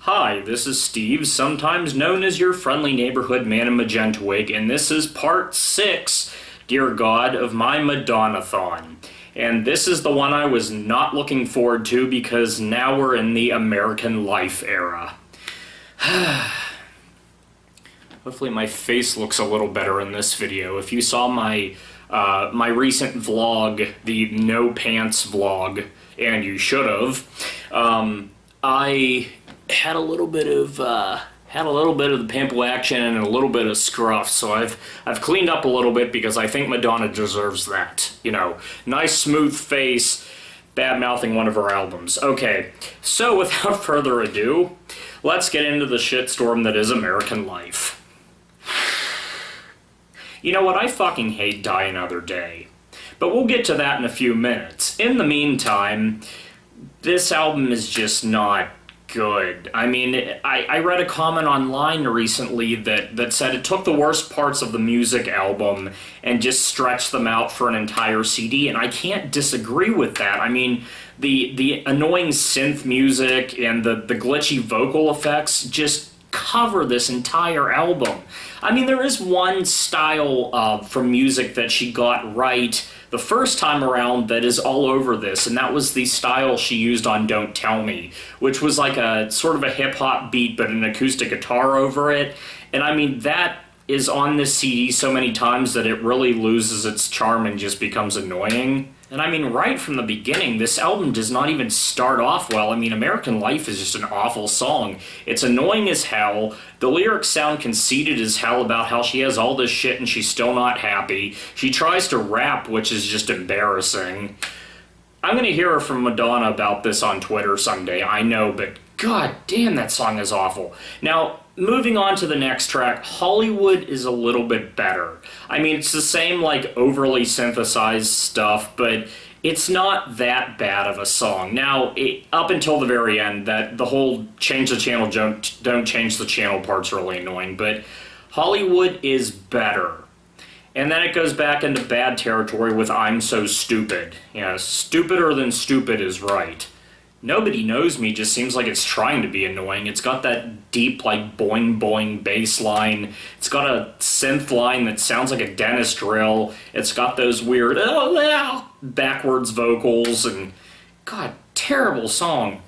Hi, this is Steve, sometimes known as your friendly neighborhood man in Magenta wig, and this is part 6, dear God, of my Madonna-thon. And this is the one I was not looking forward to because now we're in the American Life era. Hopefully my face looks a little better in this video. If you saw my recent vlog, the No Pants vlog, and you should have, I had a little bit of the pimple action and a little bit of scruff, so I've cleaned up a little bit because I think Madonna deserves that. You know, nice smooth face, bad-mouthing one of her albums. Okay, so without further ado, let's get into the shitstorm that is American Life. You know what, I fucking hate Die Another Day, but we'll get to that in a few minutes. In the meantime, this album is just not good. I mean, I read a comment online recently that said it took the worst parts of the music album and just stretched them out for an entire CD, and I can't disagree with that. I mean, the annoying synth music and the glitchy vocal effects just cover this entire album. I mean, there is one style from music that she got right the first time around that is all over this, and that was the style she used on Don't Tell Me, which was like a sort of a hip-hop beat but an acoustic guitar over it. And I mean, that is on this CD so many times that it really loses its charm and just becomes annoying. And I mean, right from the beginning, this album does not even start off well. I mean, American Life is just an awful song. It's annoying as hell. The lyrics sound conceited as hell about how she has all this shit and she's still not happy. She tries to rap, which is just embarrassing. I'm gonna hear from Madonna about this on Twitter someday, I know, but god damn, that song is awful. Now, moving on to the next track, Hollywood is a little bit better. I mean, it's the same, like, overly synthesized stuff, but it's not that bad of a song. Now, up until the very end, that the whole change the channel, don't change the channel part's really annoying, but Hollywood is better. And then it goes back into bad territory with I'm So Stupid. Yeah, stupider than stupid is right. Nobody Knows Me just seems like it's trying to be annoying. It's got that deep, like, boing boing bass line. It's got a synth line that sounds like a dentist drill. It's got those weird, backwards vocals, and god, terrible song.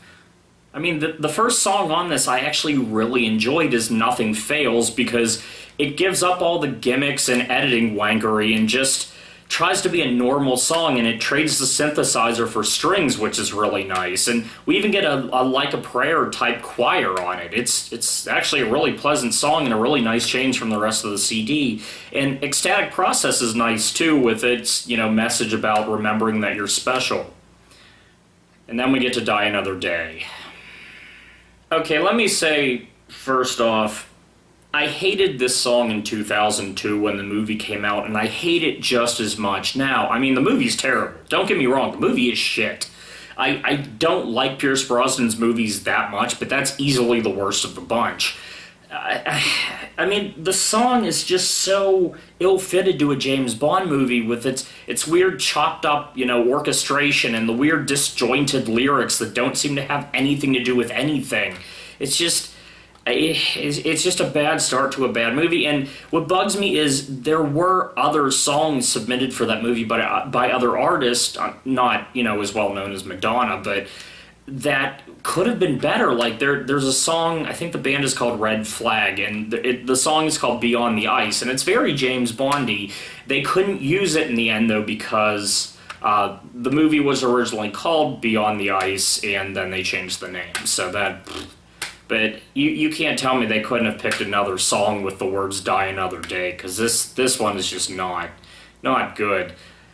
I mean, the first song on this I actually really enjoyed is Nothing Fails because it gives up all the gimmicks and editing wankery and just tries to be a normal song, and it trades the synthesizer for strings, which is really nice. And we even get a Like a Prayer type choir on it. It's actually a really pleasant song and a really nice change from the rest of the CD. And Ecstatic Process is nice too, with its, you know, message about remembering that you're special. And then we get to Die Another Day. Okay, let me say, first off, I hated this song in 2002 when the movie came out, and I hate it just as much now. I mean, the movie's terrible. Don't get me wrong, the movie is shit. I don't like Pierce Brosnan's movies that much, but that's easily the worst of the bunch. I mean, the song is just so ill-fitted to a James Bond movie with its weird chopped up, you know, orchestration and the weird disjointed lyrics that don't seem to have anything to do with anything. It's just a bad start to a bad movie, and what bugs me is there were other songs submitted for that movie by other artists, not, you know, as well known as Madonna, but that could have been better. Like, there's a song, I think the band is called Red Flag, and the song is called Beyond the Ice, and it's very James Bondy. They couldn't use it in the end, though, because the movie was originally called Beyond the Ice, and then they changed the name, so that... But you can't tell me they couldn't have picked another song with the words Die Another Day, because this one is just not good.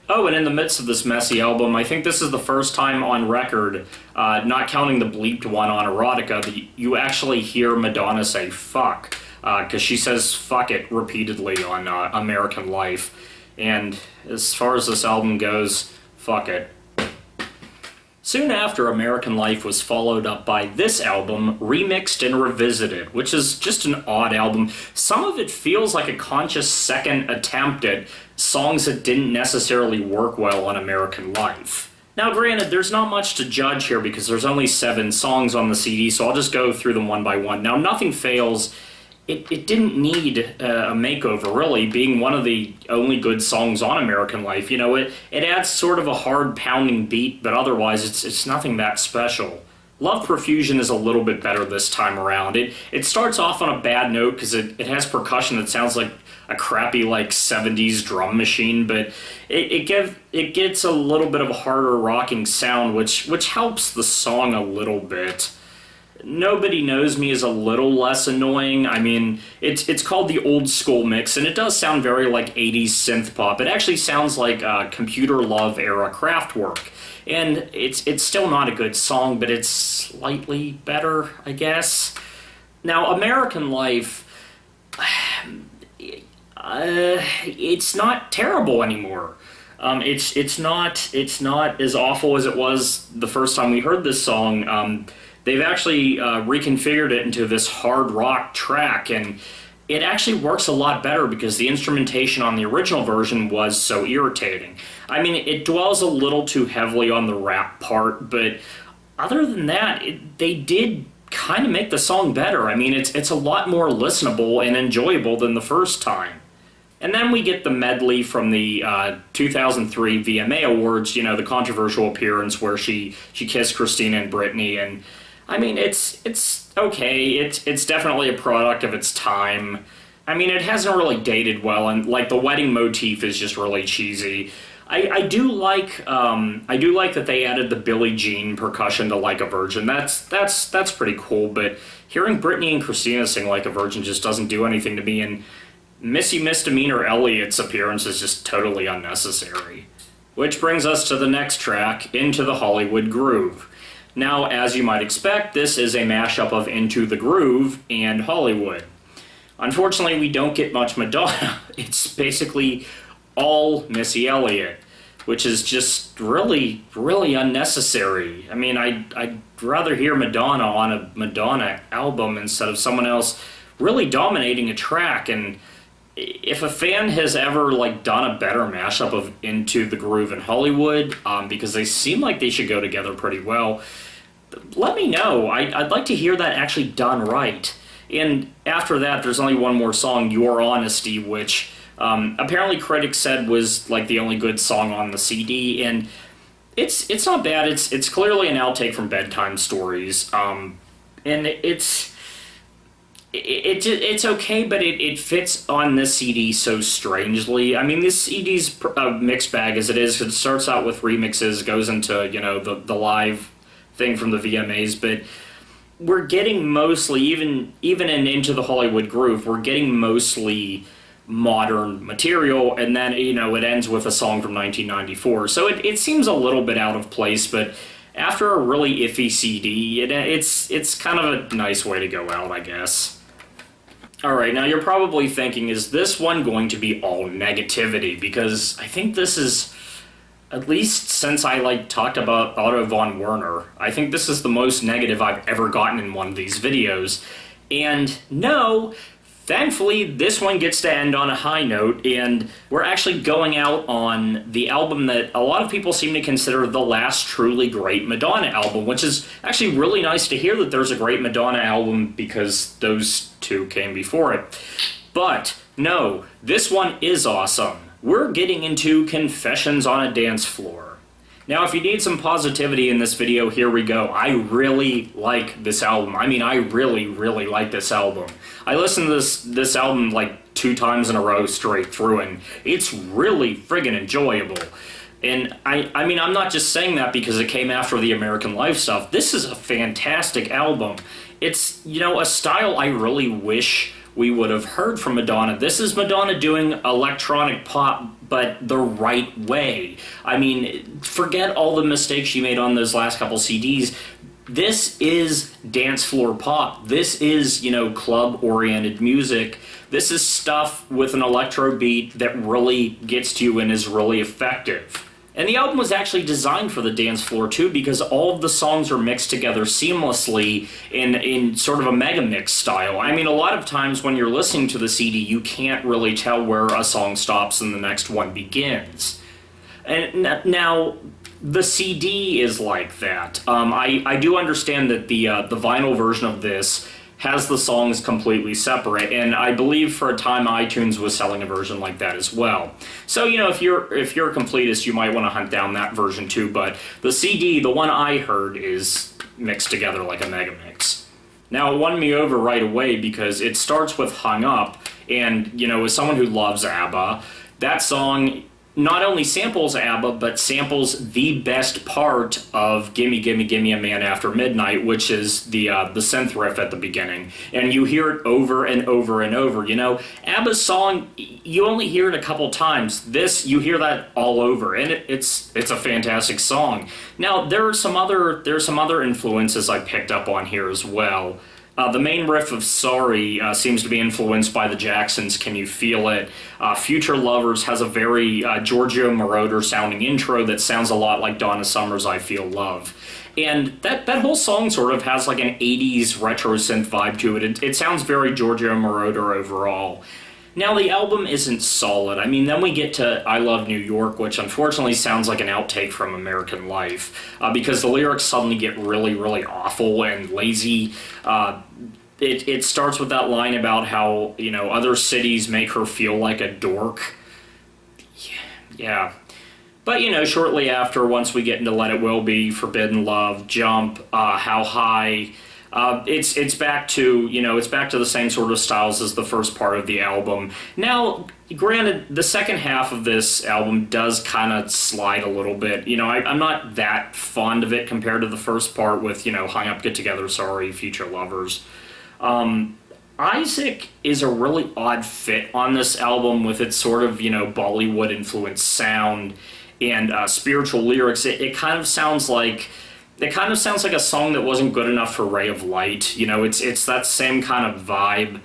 Oh, and in the midst of this messy album, I think this is the first time on record, not counting the bleeped one on Erotica, that you actually hear Madonna say fuck, because she says fuck it repeatedly on American Life. And as far as this album goes, fuck it. Soon after American Life was followed up by this album, Remixed and Revisited, which is just an odd album. Some of it feels like a conscious second attempt at songs that didn't necessarily work well on American Life. Now, granted, there's not much to judge here because there's only 7 songs on the CD, so I'll just go through them one by one. Now, Nothing Fails, it didn't need a makeover, really, being one of the only good songs on American Life. You know, it adds sort of a hard pounding beat, but otherwise it's nothing that special. Love Profusion is a little bit better this time around. It starts off on a bad note because it has percussion that sounds like a crappy, like, 70s drum machine, but it gets a little bit of a harder rocking sound, which helps the song a little bit. Nobody Knows Me is a little less annoying. I mean, it's called the old school mix, and it does sound very like 80s synth pop. It actually sounds like Computer Love era Kraftwerk. And it's still not a good song, but it's slightly better, I guess. Now, American Life, it's not terrible anymore. It's not as awful as it was the first time we heard this song. They've actually reconfigured it into this hard rock track, and it actually works a lot better because the instrumentation on the original version was so irritating. I mean, it dwells a little too heavily on the rap part, but other than that, they did kind of make the song better. I mean, it's a lot more listenable and enjoyable than the first time. And then we get the medley from the 2003 VMA Awards, you know, the controversial appearance where she kissed Christina and Britney, and I mean, it's okay. It's definitely a product of its time. I mean, it hasn't really dated well, and like the wedding motif is just really cheesy. I do like that they added the Billie Jean percussion to Like a Virgin. That's pretty cool. But hearing Britney and Christina sing Like a Virgin just doesn't do anything to me. And Missy Misdemeanor Elliott's appearance is just totally unnecessary. Which brings us to the next track, Into the Hollywood Groove. Now, as you might expect, this is a mashup of Into the Groove and Hollywood. Unfortunately, we don't get much Madonna. It's basically all Missy Elliott, which is just really, really unnecessary. I mean, I'd rather hear Madonna on a Madonna album instead of someone else really dominating a track. And if a fan has ever done a better mashup of Into the Groove and Hollywood, because they seem like they should go together pretty well, let me know. I'd like to hear that actually done right. And after that, there's only one more song, Your Honesty, which apparently critics said was the only good song on the CD, and it's not bad. It's clearly an outtake from Bedtime Stories, and it's okay, but it fits on this CD so strangely. I mean, this CD's a mixed bag as it is. It starts out with remixes, goes into the live thing from the VMAs, but we're getting mostly, even in Into the Hollywood Groove, we're getting mostly modern material, and then it ends with a song from 1994. So it seems a little bit out of place, but after a really iffy CD, it's kind of a nice way to go out, I guess. Alright, now you're probably thinking, is this one going to be all negativity? Because I think this is, at least since I talked about Otto von Werner, I think this is the most negative I've ever gotten in one of these videos. And no, thankfully this one gets to end on a high note, and we're actually going out on the album that a lot of people seem to consider the last truly great Madonna album, which is actually really nice to hear that there's a great Madonna album because those two came before it. But no, this one is awesome. We're getting into Confessions on a Dance Floor. Now, if you need some positivity in this video, here we go. I really like this album. I mean, I really, really like this album. I listened to this album 2 times in a row straight through, and it's really friggin' enjoyable. And I mean, I'm not just saying that because it came after the American Life stuff. This is a fantastic album. It's, a style I really wish we would have heard from Madonna. This is Madonna doing electronic pop, but the right way. I mean, forget all the mistakes she made on those last couple CDs. This is dance floor pop. This is, club-oriented music. This is stuff with an electro beat that really gets to you and is really effective. And the album was actually designed for the dance floor too, because all of the songs are mixed together seamlessly in sort of a mega mix style. I mean, a lot of times when you're listening to the CD, you can't really tell where a song stops and the next one begins. And now, the CD is like that. I do understand that the vinyl version of this has the songs completely separate, and I believe for a time iTunes was selling a version like that as well. So, you know, if you're a completist, you might want to hunt down that version too, but the CD, the one I heard, is mixed together like a mega mix. Now, it won me over right away because it starts with Hung Up, and, you know, as someone who loves ABBA, that song not only samples ABBA, but samples the best part of Gimme Gimme Gimme a Man After Midnight, which is the synth riff at the beginning. And you hear it over and over and over. You know, ABBA's song, you only hear it a couple times. This, you hear that all over, and it's a fantastic song. Now, there are some other influences I picked up on here as well. The main riff of Sorry seems to be influenced by the Jacksons' Can You Feel It? Future Lovers has a very Giorgio Moroder sounding intro that sounds a lot like Donna Summer's I Feel Love. And that whole song sort of has like an 80s retro synth vibe to it. It sounds very Giorgio Moroder overall. Now, the album isn't solid. I mean, then we get to I Love New York, which unfortunately sounds like an outtake from American Life, because the lyrics suddenly get really, really awful and lazy. It starts with that line about how, you know, other cities make her feel like a dork. Yeah. But, you know, shortly after, once we get into Let It Will Be, Forbidden Love, Jump, How High, it's back to, you know, it's back to the same sort of styles as the first part of the album. Now, granted, the second half of this album does kind of slide a little bit. You know, I'm not that fond of it compared to the first part with, you know, Hung Up, Get Together, Sorry, Future Lovers. Isaac is a really odd fit on this album with its sort of, you know, Bollywood-influenced sound and spiritual lyrics. It kind of sounds like a song that wasn't good enough for Ray of Light. You know, it's that same kind of vibe.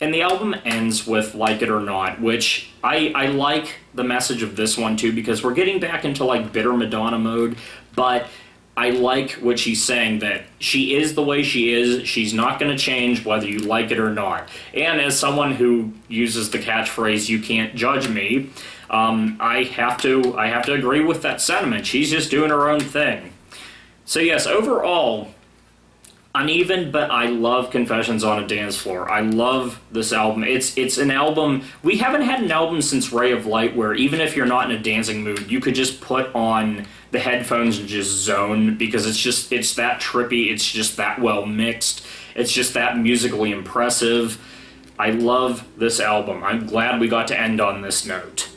And the album ends with Like It or Not, which I like the message of this one too, because we're getting back into like bitter Madonna mode, but I like what she's saying, that she is the way she is, she's not going to change whether you like it or not. And as someone who uses the catchphrase, you can't judge me, I have to agree with that sentiment. She's just doing her own thing. So yes, overall, uneven, but I love Confessions on a Dance Floor. I love this album. It's an album, we haven't had an album since Ray of Light where even if you're not in a dancing mood, you could just put on the headphones and just zone, because it's that trippy, it's just that well mixed, it's just that musically impressive. I love this album. I'm glad we got to end on this note.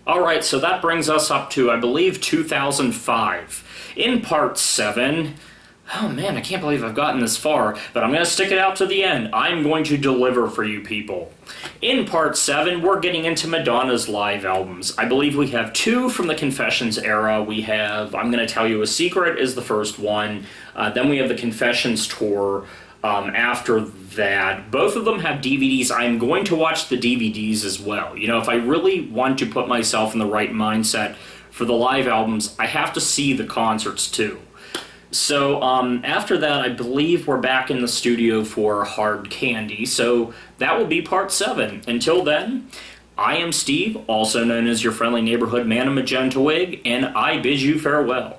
Alright, so that brings us up to, I believe, 2005. In Part 7, oh man, I can't believe I've gotten this far, but I'm going to stick it out to the end. I'm going to deliver for you people. In Part 7, we're getting into Madonna's live albums. I believe we have 2 from the Confessions era. We have I'm Going to Tell You a Secret is the first one. Then we have the Confessions tour after that. Both of them have DVDs. I'm going to watch the DVDs as well. You know, if I really want to put myself in the right mindset for the live albums, I have to see the concerts too. So after that, I believe we're back in the studio for Hard Candy, so that will be Part 7. Until then, I am Steve, also known as your friendly neighborhood man in Magenta wig, and I bid you farewell.